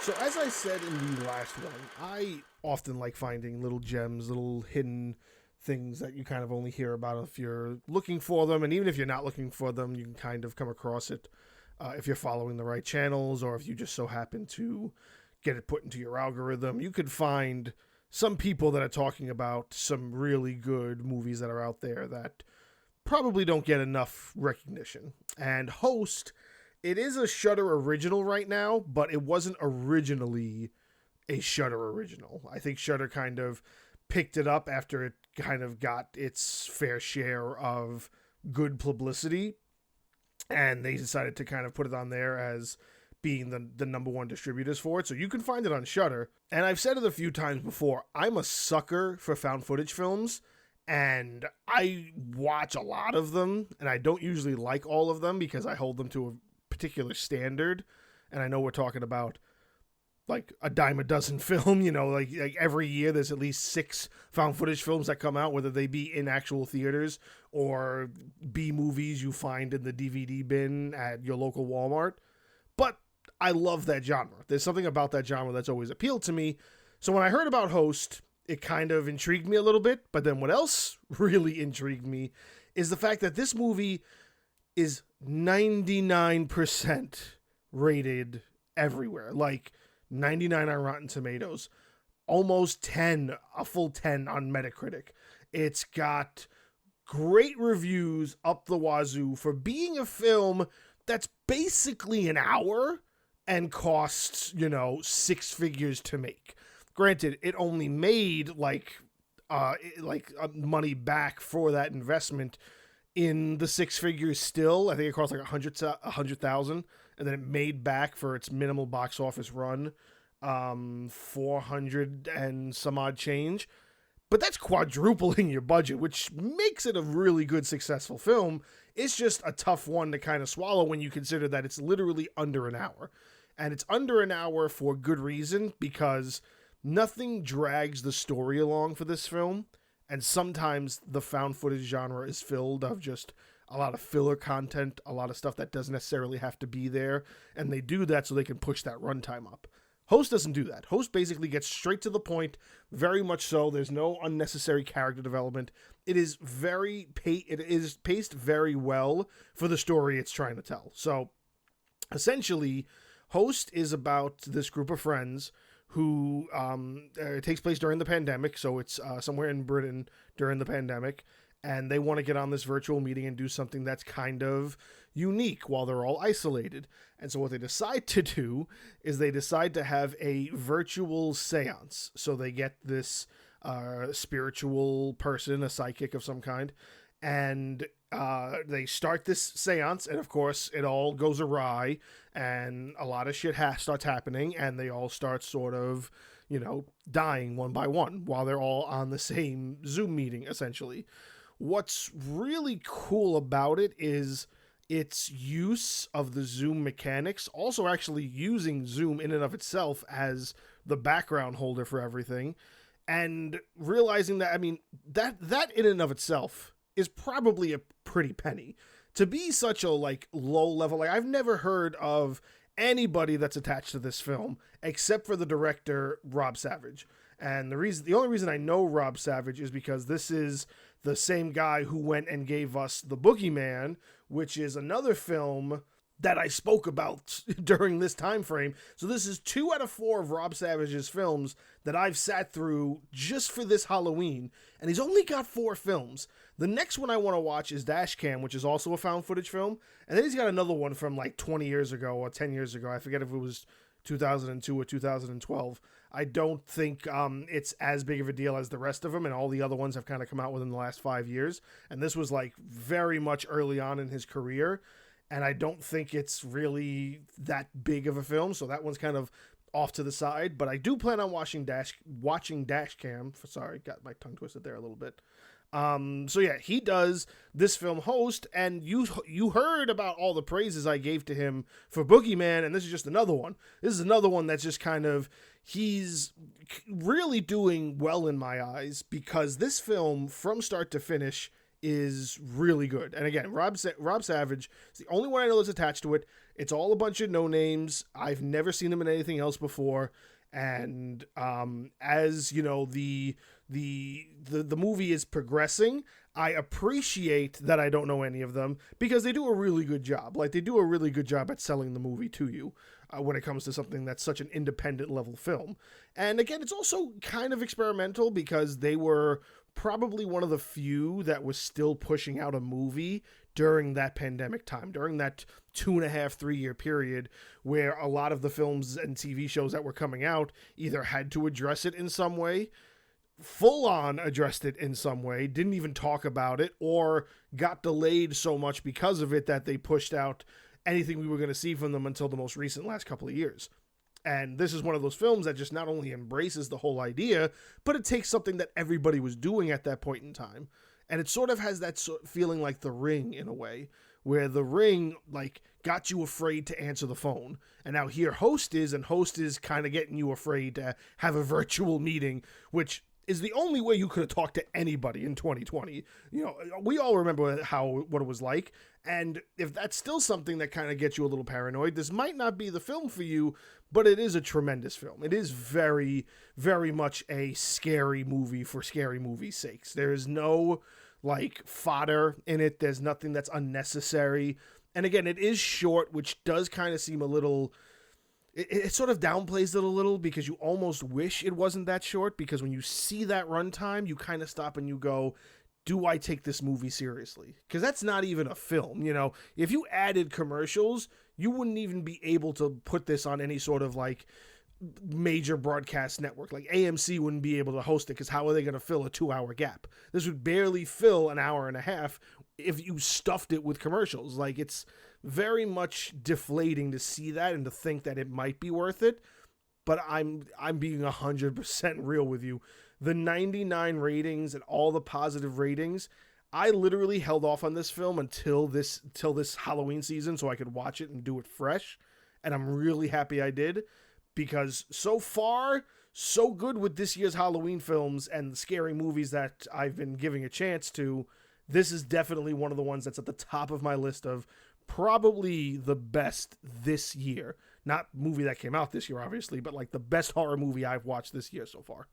So, as I said in the last one, I often like finding little gems, little hidden things that you kind of only hear about if you're looking for them. And even if you're not looking for them, you can kind of come across it if you're following the right channels or if you just so happen to get it put into your algorithm. You could find some people that are talking about some really good movies that are out there that probably don't get enough recognition. And Host, it is a Shudder original right now, but it wasn't originally a Shudder original. I think Shudder kind of picked it up after it kind of got its fair share of good publicity, and they decided to kind of put it on there as being the number one distributors for it. So you can find it on Shudder. And I've said it a few times before, I'm a sucker for found footage films, and I watch a lot of them, and I don't usually like all of them because I hold them to a particular standard. And I know we're talking about like a dime a dozen film, like every year there's at least 6 found footage films that come out, whether they be in actual theaters or B movies you find in the DVD bin at your local Walmart. But I love that genre. There's something about that genre that's always appealed to me. So when I heard about Host, it kind of intrigued me a little bit. But then what else really intrigued me is the fact that this movie is 99% rated everywhere. Like 99 on Rotten Tomatoes, almost 10, a full 10 on Metacritic. It's got great reviews up the wazoo for being a film that's basically an hour and costs, 6 figures to make. Granted, it only made money back for that investment in the 6 figures still. I think it cost like 100,000, and then it made back for its minimal box office run 400 and some odd change. But that's quadrupling your budget, which makes it a really good, successful film. It's just a tough one to kind of swallow when you consider that it's literally under an hour. And it's under an hour for good reason, because nothing drags the story along for this film. And sometimes the found footage genre is filled of just a lot of filler content, a lot of stuff that doesn't necessarily have to be there. And they do that so they can push that runtime up. Host doesn't do that. Host basically gets straight to the point, very much so. There's no unnecessary character development. It is paced very well for the story it's trying to tell. So essentially, Host is about this group of friends who it takes place during the pandemic, so it's somewhere in Britain during the pandemic, and they want to get on this virtual meeting and do something that's kind of unique while they're all isolated. And so what they decide to do is they decide to have a virtual seance. So they get this spiritual person, a psychic of some kind, and they start this seance, and of course it all goes awry, and a lot of shit starts happening, and they all start sort of, dying one by one while they're all on the same Zoom meeting, essentially. What's really cool about it is its use of the Zoom mechanics, also actually using Zoom in and of itself as the background holder for everything, and realizing that, that in and of itself is probably a pretty penny. To be such a low level, I've never heard of anybody that's attached to this film except for the director, Rob Savage. And the only reason I know Rob Savage is because this is the same guy who went and gave us The Boogeyman, which is another film that I spoke about during this time frame. So this is 2 out of 4 of Rob Savage's films that I've sat through just for this Halloween, and he's only got 4 films. The next one I want to watch is Dashcam, which is also a found footage film, and then he's got another one from 20 years ago or 10 years ago. I forget if it was 2002 or 2012. I don't think it's as big of a deal as the rest of them, and all the other ones have kind of come out within the last 5 years, and this was very much early on in his career, and I don't think it's really that big of a film, so that one's kind of off to the side. But I do plan on watching Dashcam. Sorry, got my tongue twisted there a little bit. So yeah, he does this film Host, and you heard about all the praises I gave to him for Boogeyman, and this is just another one. This is another one that's just kind of, he's really doing well in my eyes, because this film, from start to finish, is really good. And again, Rob Savage is the only one I know that's attached to it. It's all a bunch of no names. I've never seen them in anything else before. And as you know, the movie is progressing, I appreciate that I don't know any of them because they do a really good job. Like, they do a really good job at selling the movie to you when it comes to something that's such an independent level film. And again, it's also kind of experimental because they were probably one of the few that was still pushing out a movie during that pandemic time, during that 2.5, 3 year period where a lot of the films and TV shows that were coming out either had to address it in some way, full on addressed it in some way, didn't even talk about it, or got delayed so much because of it that they pushed out anything we were going to see from them until the most recent last couple of years. And this is one of those films that just not only embraces the whole idea, but it takes something that everybody was doing at that point in time. And it sort of has that feeling like The Ring in a way, where The Ring, like, got you afraid to answer the phone. And now here Host is kind of getting you afraid to have a virtual meeting, which is the only way you could have talked to anybody in 2020. You know, we all remember what it was like. And if that's still something that kind of gets you a little paranoid, this might not be the film for you, but it is a tremendous film. It is very, very much a scary movie for scary movie's sakes. There is no, like, fodder in it. There's nothing that's unnecessary. And again, it is short, which does kind of seem a little... It sort of downplays it a little because you almost wish it wasn't that short, because when you see that runtime, you kind of stop and you go, do I take this movie seriously? Because that's not even a film, you know? If you added commercials, you wouldn't even be able to put this on any sort of, like, major broadcast network. Like, AMC wouldn't be able to host it because how are they going to fill a 2-hour gap? This would barely fill an hour and a half if you stuffed it with commercials. Like, it's very much deflating to see that and to think that it might be worth it. But I'm being 100% real with you. The 99 ratings and all the positive ratings, I literally held off on this film until this Halloween season so I could watch it and do it fresh. And I'm really happy I did, because so far, so good with this year's Halloween films and the scary movies that I've been giving a chance to. This is definitely one of the ones that's at the top of my list of probably the best this year. Not movie that came out this year, obviously, but like the best horror movie I've watched this year so far.